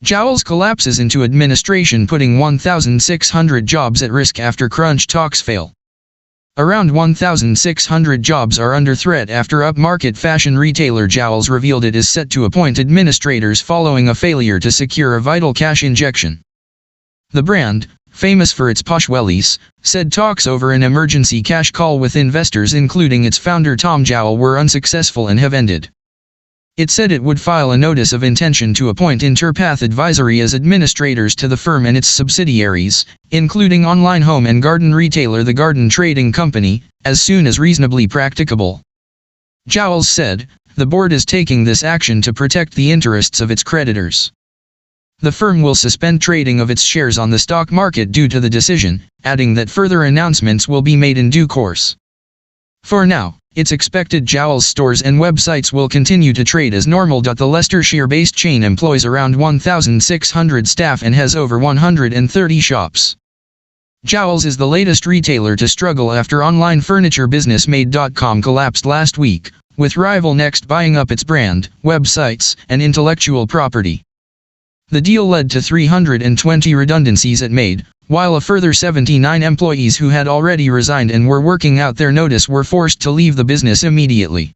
Joules collapses into administration, putting 1,600 jobs at risk after crunch talks fail. Around 1,600 jobs are under threat after upmarket fashion retailer Joules revealed it is set to appoint administrators following a failure to secure a vital cash injection. The brand, famous for its posh wellies, said talks over an emergency cash call with investors including its founder Tom Joule were unsuccessful and have ended. It said it would file a notice of intention to appoint Interpath Advisory as administrators to the firm and its subsidiaries, including online home and garden retailer The Garden Trading Company, as soon as reasonably practicable. Joules said, "The board is taking this action to protect the interests of its creditors." The firm will suspend trading of its shares on the stock market due to the decision, adding that further announcements will be made in due course. For now, it's expected Joules stores and websites will continue to trade as normal. The Leicestershire-based chain employs around 1,600 staff and has over 130 shops. Joules is the latest retailer to struggle after online furniture business Made.com collapsed last week, with rival Next buying up its brand, websites, and intellectual property. The deal led to 320 redundancies at Made, while a further 79 employees who had already resigned and were working out their notice were forced to leave the business immediately.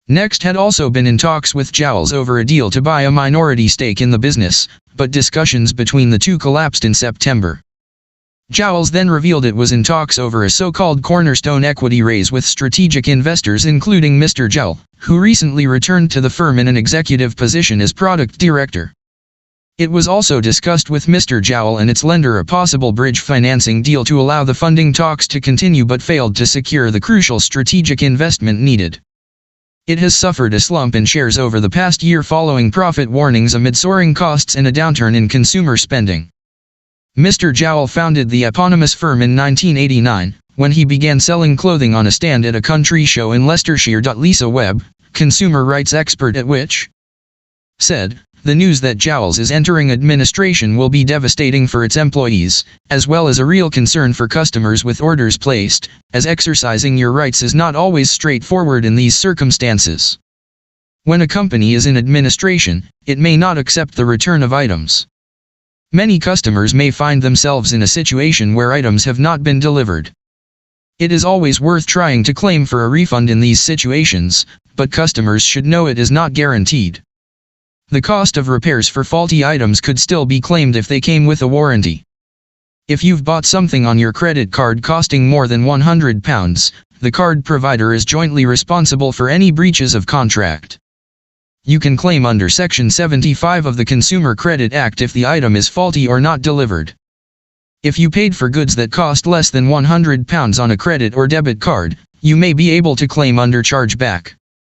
Next had also been in talks with Joules over a deal to buy a minority stake in the business, but discussions between the two collapsed in September. Joules then revealed it was in talks over a so-called cornerstone equity raise with strategic investors including Mr. Joule, who recently returned to the firm in an executive position as product director. It was also discussed with Mr. Joule and its lender a possible bridge financing deal to allow the funding talks to continue but failed to secure the crucial strategic investment needed. It has suffered a slump in shares over the past year following profit warnings amid soaring costs and a downturn in consumer spending. Mr. Joule founded the eponymous firm in 1989, when he began selling clothing on a stand at a country show in Leicestershire. Lisa Webb, consumer rights expert at Which, said, "The news that Joules is entering administration will be devastating for its employees, as well as a real concern for customers with orders placed, as exercising your rights is not always straightforward in these circumstances. When a company is in administration, it may not accept the return of items. Many customers may find themselves in a situation where items have not been delivered. It is always worth trying to claim for a refund in these situations, but customers should know it is not guaranteed. The cost of repairs for faulty items could still be claimed if they came with a warranty. If you've bought something on your credit card costing more than £100, the card provider is jointly responsible for any breaches of contract. You can claim under Section 75 of the Consumer Credit Act if the item is faulty or not delivered. If you paid for goods that cost less than £100 on a credit or debit card, you may be able to claim under chargeback.